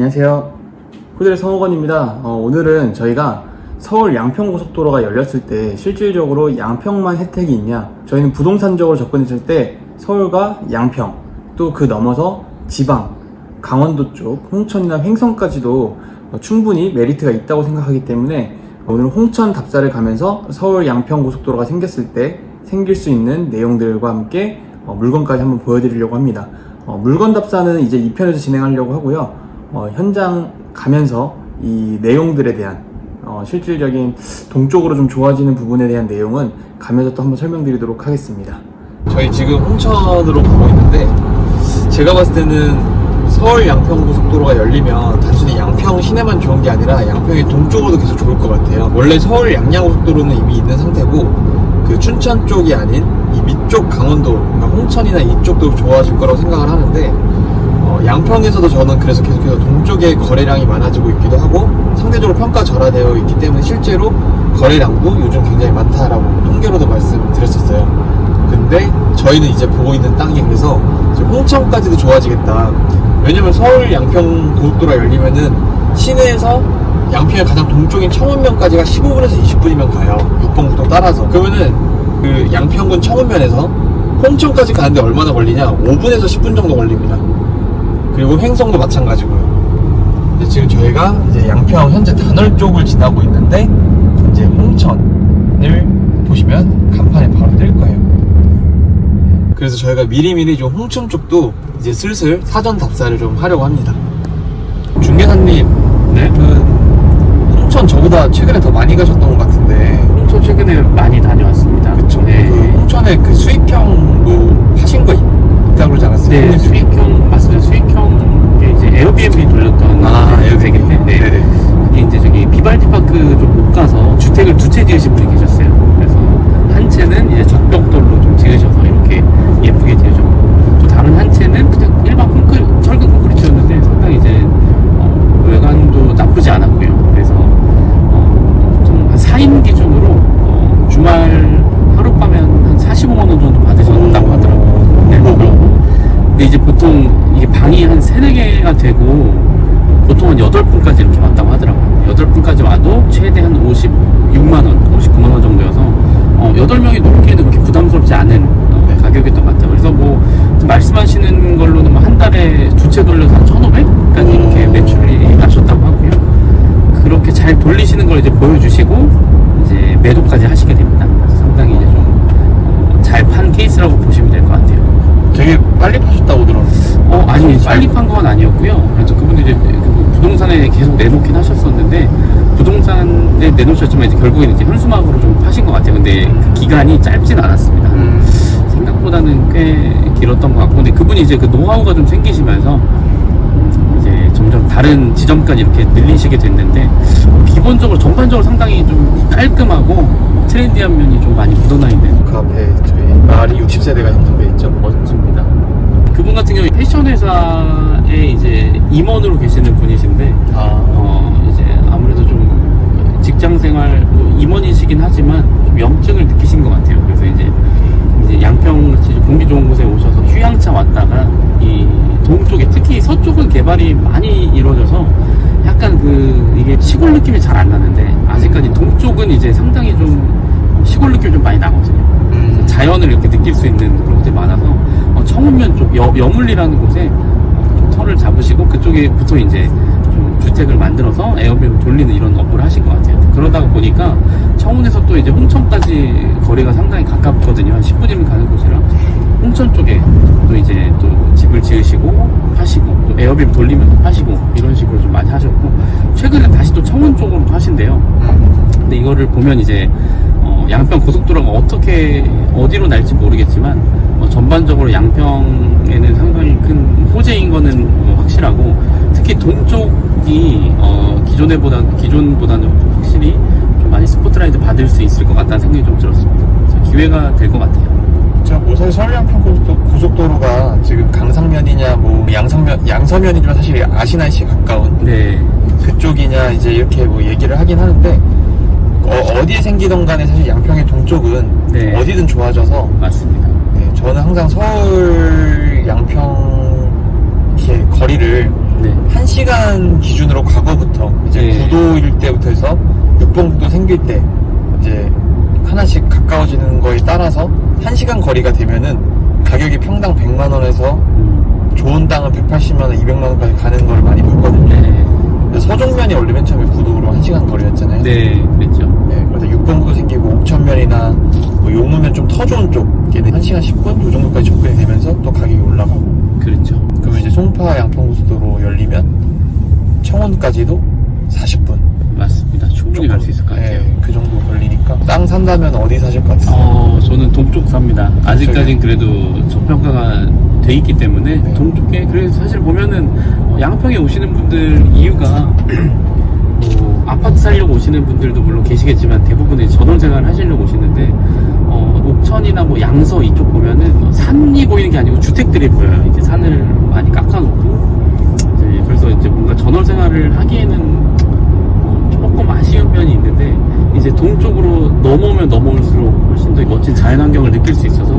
안녕하세요. 호텔의 성호건입니다. 오늘은 저희가 서울 양평고속도로가 열렸을 때 실질적으로 양평만 혜택이 있냐, 저희는 부동산적으로 접근했을 때 서울과 양평, 또 그 넘어서 지방, 강원도 쪽, 홍천이나 횡성까지도 충분히 메리트가 있다고 생각하기 때문에 오늘 홍천 답사를 가면서 서울 양평고속도로가 생겼을 때 생길 수 있는 내용들과 함께 물건까지 한번 보여드리려고 합니다. 물건 답사는 이제 2편에서 진행하려고 하고요. 현장 가면서 이 내용들에 대한 실질적인 동쪽으로 좀 좋아지는 부분에 대한 내용은 가면서 또 한번 설명드리도록 하겠습니다. 저희 지금 홍천으로 가고 있는데, 제가 봤을 때는 서울 양평고속도로가 열리면 단순히 양평 시내만 좋은 게 아니라 양평의 동쪽으로도 계속 좋을 것 같아요. 원래 서울 양양고속도로는 이미 있는 상태고, 그 춘천 쪽이 아닌 이 밑쪽 강원도, 그러니까 홍천이나 이쪽도 좋아질 거라고 생각을 하는데, 양평에서도 저는 그래서 계속해서 동쪽에 거래량이 많아지고 있기도 하고 상대적으로 평가절하되어 있기 때문에 실제로 거래량도 요즘 굉장히 많다라고 통계로도 말씀드렸었어요. 근데 저희는 이제 보고 있는 땅이 그래서 이제 홍천까지도 좋아지겠다. 왜냐면 서울 양평 고속도로가 열리면은 시내에서 양평의 가장 동쪽인 청운면까지가 15분에서 20분이면 가요. 6번 국도 따라서. 그러면은 그 양평군 청운면에서 홍천까지 가는데 얼마나 걸리냐? 5분에서 10분 정도 걸립니다. 그리고 횡성도 마찬가지고요. 지금 저희가 이제 양평 현재 단월 쪽을 지나고 있는데, 이제 홍천을 보시면 간판에 바로 뜰 거예요. 그래서 저희가 미리미리 좀 홍천 쪽도 이제 슬슬 사전 답사를 좀 하려고 합니다. 중개사님, 네? 홍천 저보다 최근에 더 많이 가셨던 것 같은데. 홍천 최근에 많이 다녀왔습니다. 그쵸? 네. 그 홍천에 그 수익형 뭐 하신 거 있다고 그러지 않았어요? 네, 수익형, 맞습니다. 수익형에 이제 에어비앤비 돌렸던 에어비앤비인데, 네. 네네. 그게 이제 저기 비발디 파크 좀 못 가서 주택을 두 채 지으신 분이 계셨어요. 그래서 한 채는 이제 적벽돌로 좀 지으셔서 이렇게 예쁘게 지으셨고, 또 다른 한 채는 그냥 일반 철근 콘크리트였는데 상당히 이제 외관도 나쁘지 않았고요. 그래서 좀 한 4인 기준으로 주말 하룻밤에 한 45만 원 정도 받으셨다고 하더라고요. 네. 근데 이제 보통 이게 방이 한 3, 4개가 되고 보통 한 8분까지 이렇게 왔다고 하더라고요. 8분까지 와도 최대 한 56만원, 59만원 정도여서 8명이 놀기에는 그렇게 부담스럽지 않은 가격이었던 것 같아요. 그래서 뭐 말씀하시는 걸로는 뭐 한 달에 두 채 돌려서 한 1,500까지 이렇게 매출이 나셨다고 하고요. 그렇게 잘 돌리시는 걸 이제 보여주시고 이제 매도까지 하시게 됩니다. 그래서 상당히 이제 좀 잘 판 케이스라고 보시면 될 것 같아요. 되게 빨리 파셨다고 들었는데. 아니, 빨리 판 건 아니었고요. 그래서 그분이 이제 부동산에 계속 내놓긴 하셨었는데, 부동산에 내놓으셨지만 이제 결국에는 이제 현수막으로 좀 파신 것 같아요. 근데 그 기간이 짧진 않았습니다. 생각보다는 꽤 길었던 것 같고, 근데 그분이 이제 그 노하우가 좀 생기시면서 이제 점점 다른 지점까지 이렇게 늘리시게 됐는데, 기본적으로 전반적으로 상당히 좀 깔끔하고 트렌디한 면이 좀 많이 묻어나 있는. 그 앞에 저희 말이 60세대가 형성돼 있죠. 멋집니다. 그분 같은 경우에 패션 회사에 이제 임원으로 계시는 분이신데, 이제 아무래도 좀 직장 생활 임원이시긴 하지만 좀 염증을 느끼신 것 같아요. 그래서 이제 양평 공기 좋은 곳에 오셔서 휴양차 왔다가 이 동쪽에, 특히 서쪽은 개발이 많이 이루어져서 약간 이게 시골 느낌이 잘 안 나는데, 아직까지 동쪽은 이제 상당히 좀 시골 느낌이 좀 많이 나거든요. 자연을 이렇게 느낄 수 있는 그런 곳이 많아서 청운면 쪽 여물리라는 곳에 좀 터를 잡으시고 그쪽에부터 이제 좀 주택을 만들어서 에어비앤비 돌리는 이런 업무를 하신 것 같아요. 그러다가 보니까 청운에서 또 이제 홍천까지 거리가 상당히 가깝거든요. 한 10분이면 가는 곳이라 홍천 쪽에 또 이제 또 집을 지으시고 파시고, 또 에어비앤비 돌리면서 파시고, 이런 식으로 좀 많이 하셨고, 최근에 다시 또 청운 쪽으로 하신대요. 근데 이거를 보면 이제 양평 고속도로가 어디로 날지 모르겠지만 전반적으로 양평에는 상당히 큰 호재인 거는 확실하고, 특히 동쪽이 기존보다는 확실히 좀 많이 스포트라이트 받을 수 있을 것 같다는 생각이 좀 들었습니다. 그래서 기회가 될 것 같아요. 자, 뭐 사실 서울 양평 고속도로가 지금 강상면이냐 뭐 양서면이지만 사실 아시나이시 가까운 네. 그쪽이냐 이제 이렇게 뭐 얘기를 하긴 하는데, 어디에 생기던 간에 사실 양평의 동쪽은 네. 어디든 좋아져서. 맞습니다. 네, 저는 항상 서울 양평 이렇게 거리를 네. 1시간 기준으로 과거부터 이제 네. 9도일 때부터 해서 6번국도 생길 때 이제 하나씩 가까워지는 거에 따라서 1시간 거리가 되면은 가격이 평당 100만 원에서 좋은 땅은 180만 원, 200만 원까지 가는 걸 많이 봤거든요. 네. 그래서 서종면이 원래 맨 처음에 9도로 1시간 거리였잖아요. 네, 그랬죠. 네, 그래서 6번국도 생기고 옥천면이나 뭐 용무면 좀 더 좋은 쪽 얘는 1시간 10분 요 정도까지 접근이 되면서 또 가격이 올라가고, 그렇죠. 그러면 이제 송파 양평고속도로 열리면 청원까지도 40분 맞습니다. 충분히 갈 수 있을 것 같아요. 네, 그 정도 걸리니까 땅 산다면 어디 사실 것 같으세요? 저는 동쪽 삽니다. 아직까진 그래도 저평가가 돼 있기 때문에 네. 동쪽에, 그래서 사실 보면은 양평에 오시는 분들 이유가 뭐 아파트 살려고 오시는 분들도 물론 계시겠지만 대부분의 전원생활 하시려고 오시는데 옥천이나 뭐 양서 이쪽 보면은 산이 보이는 게 아니고 주택들이 보여요. 이제 산을 많이 깎아놓고 이제 그래서 이제 뭔가 전원생활을 하기에는 조금 아쉬운 면이 있는데, 이제 동쪽으로 넘어오면 넘어올수록 훨씬 더 멋진 자연환경을 느낄 수 있어서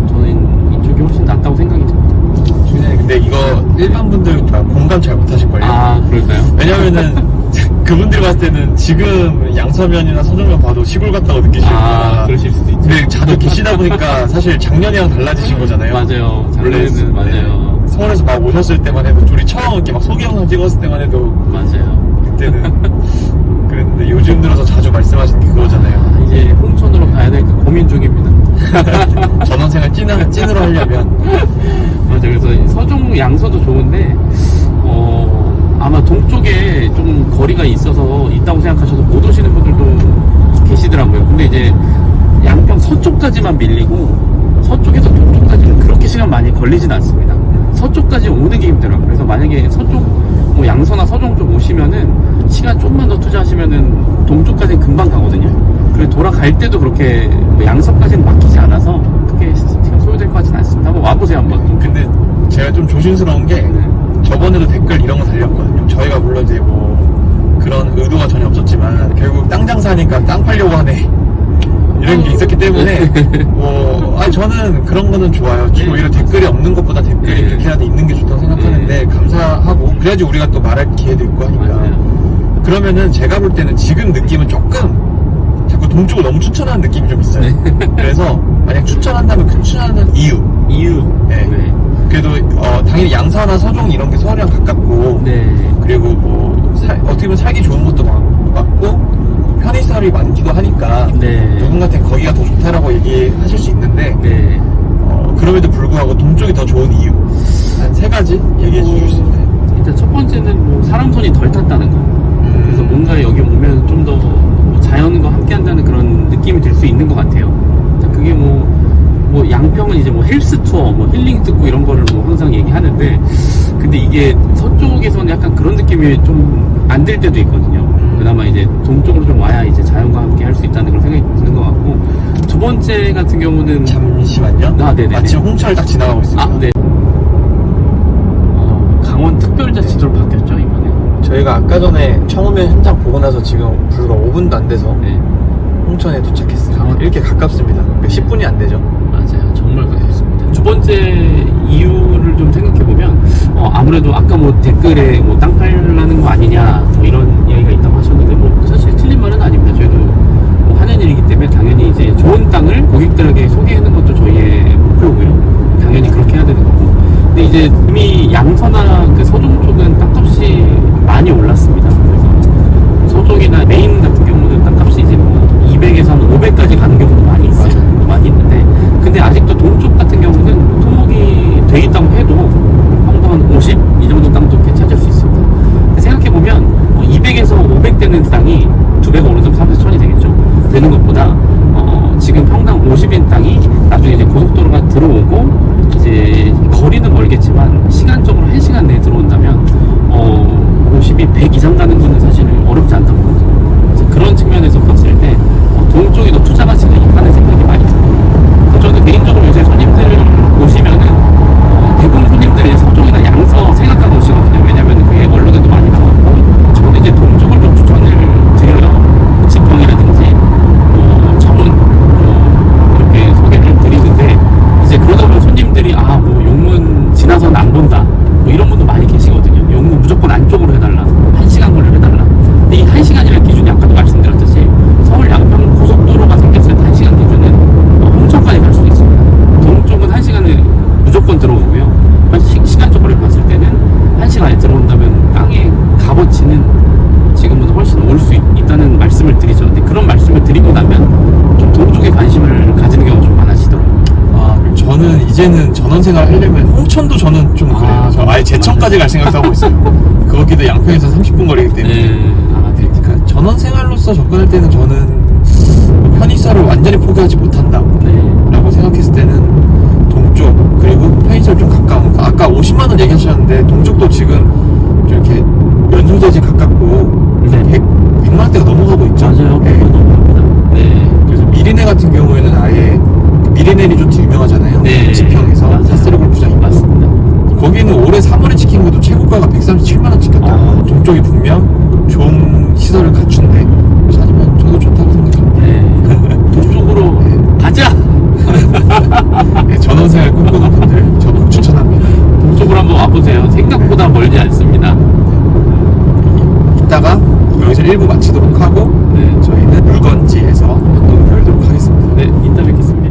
저는 이쪽이 훨씬 낫다고 생각이 듭니다. 근데 이거 일반 분들 다 공감 잘 못하실걸요? 아, 그럴까요? 왜냐면은 그분들이 봤을 때는 지금 양서면이나 서종면 봐도 시골 같다고 느끼시니까. 그러실 수도 있죠. 근데 자주 계시다 보니까 사실 작년이랑 달라지신 거잖아요. 맞아요. 작년에는 맞아요. 서울에서 막 오셨을 때만 해도 둘이 처음 이렇게 막 소개 영상 찍었을 때만 해도 맞아요. 그때는 그랬는데 요즘 들어서 자주 말씀하시는 게 그거잖아요. 이제 홍천으로 가야 될까 고민 중입니다. 전원생활 찐으로 하려면. 맞아요. 그래서 서종 양서도 좋은데 아마 동쪽에 좀 거리가 있어서 있다고 생각하셔서 못 오시는 분들도 계시더라고요. 근데 이제 양평 서쪽까지만 밀리고 서쪽에서 동쪽까지는 그렇게 시간 많이 걸리진 않습니다. 서쪽까지 오는 게 힘들어요. 그래서 만약에 서쪽 뭐 양서나 서종 쪽 오시면은 시간 좀만 더 투자하시면은 동쪽까지는 금방 가거든요. 그리고 돌아갈 때도 그렇게 뭐 양서까지는 막히지 않아서 크게 시간 소요될 것 같지는 않습니다. 한번 와보세요 한번. 근데 제가 좀 조심스러운 게 저번에도 댓글 이런 거 달렸거든요. 저희가 물론 이제 뭐 그런 의도가 전혀 없었지만 결국 땅 장사하니까 땅 팔려고 하네 이런 게 있었기 때문에 저는 그런 거는 좋아요. 오히려 댓글이 없는 것보다 댓글이 그렇게라도 있는 게 좋다고 생각하는데 감사하고, 그래야지 우리가 또 말할 기회도 있고 하니까. 맞아요. 그러면은 제가 볼 때는 지금 느낌은 조금 자꾸 동쪽을 너무 추천하는 느낌이 좀 있어요. 그래서 만약 추천한다면 그 추천하는 이유. 네. 그래도 당연히 양사나 서종 이런 게 서울이랑 가깝고, 네. 그리고 뭐 어떻게 보면 살기 좋은 것도 맞고 편의시설이 많기도 하니까 네. 누군가한테 거기가 더 좋다라고 얘기하실 수 있는데, 네. 그럼에도 불구하고 동쪽이 더 좋은 이유 한 3가지 얘기해 주실 수 있나요? 일단 첫 번째는 뭐 사람 손이 덜 탔다는 거. 그래서 뭔가 여기 오면 좀 더 자연과 함께 한다는 그런 느낌이 들 수 있는 것 같아요. 그게 뭐 양평은 이제 뭐 헬스 투어, 뭐 힐링 듣고 이런 거를 뭐 항상 얘기하는데, 근데 이게 서쪽에서는 약간 그런 느낌이 좀 안 들 때도 있거든요. 그나마 이제 동쪽으로 좀 와야 이제 자연과 함께 할 수 있다는 그런 생각이 드는 것 같고, 두 번째 같은 경우는 잠시만요. 네네네. 마침 홍철 딱 지나가고 있습니다. 네. 강원 특별자치도로 바뀌었죠 이번에. 저희가 아까 전에 청우면 현장 보고 나서 지금 불과 5분도 안 돼서 네. 홍천에 도착했어요. 강원- 이렇게 가깝습니다. 10분이 안 되죠. 맞아요. 정말 가깝습니다. 두 번째 이유를 좀 생각해보면, 아무래도 아까 뭐 댓글에 뭐 땅 팔라는 거 아니냐, 뭐 이런 이야기가 있다고 하셨는데, 뭐 사실 틀린 말은 아닙니다. 저희도 뭐 하는 일이기 때문에 당연히 이제 좋은 땅을 고객들에게 소개하는 것도 저희의 목표고요. 당연히 그렇게 해야 되는 거고. 근데 이제 이미 양서나 그 서종 쪽은 땅값이 많이 올랐습니다. 그래서 서쪽이나 메인 같은 경우는 땅값이 이제 뭐 200에서 한 500까지 가는 경우도 많이 있어요. 많이 있는데, 근데 아직도 동쪽 같은 경우는 토목이 돼 있다고 해도 평당 한 50? 이 정도 땅도 이렇게 찾을 수 있습니다. 근데 생각해보면 200에서 500 되는 땅이 2배가 오르면 3에서 1000이 되겠죠. 되는 것보다 지금 평당 50인 땅이 나중에 이제 고속도로가 들어오고 이제 거리는 멀겠지만 시간적으로 1시간 내에 들어온다면 50이 100 이상 가는 거는 사실 어렵지 않다고 보거든요. 그래서 그런 측면에서 봤을 때 동쪽이 더 투자 가치가 있다는 생각이 많이 들어요. 저는 개인적으로 요새 손님들 오시면은 대부분 손님들이 서쪽이나 양서 생각하고 오시거든요. 왜냐면 그게 언론에도 많이 나왔고, 저는 이제 동쪽을 좀 추천을 드려요. 지평이라든지 청운 이렇게 소개를 드리는데, 이제 그러다 보면 손님들이 뭐 용문 지나서는 안 본다, 뭐 이런 분도 많이 계시거든요. 이제는 전원생활 하려면 홍천도 저는 좀 그래요. 저 아예 제천까지 갈 생각도 하고 있어요. 거기도 양평에서 30분 거리기 때문에. 네. 네. 그러니까 전원생활로서 접근할 때는 저는 편의시설을 완전히 포기하지 못한다 라고 생각했을 때는 동쪽 그리고 편의시설 좀 가까운 아까 50만원 얘기하셨는데 동쪽도 지금 좀 이렇게 연소재지 가깝고 네. 100만원대가 넘어가고 있죠. 맞아요. 네. 네. 그래서 미리네 같은 경우에는 아예 미리네 리조트 유명하잖아요. 네. 지평에서 맞아요. 사스리 골프장이 맞습니다. 거기는 올해 3월에 찍힌 것도 최고가가 137만원 찍혔다. 아. 동쪽이 분명 좋은 시설을 갖춘데 하지만 저도 좋다고 생각합니다. 네. 동쪽으로 가자! 네, 전원생활 꿈꾸는 분들 적극 추천합니다. 동쪽으로 한번 와보세요. 생각보다 멀지 않습니다. 이따가 여기서 1부 마치도록 하고 네. 저희는 물건지에서 한번 더 열도록 하겠습니다. 네, 이따 뵙겠습니다.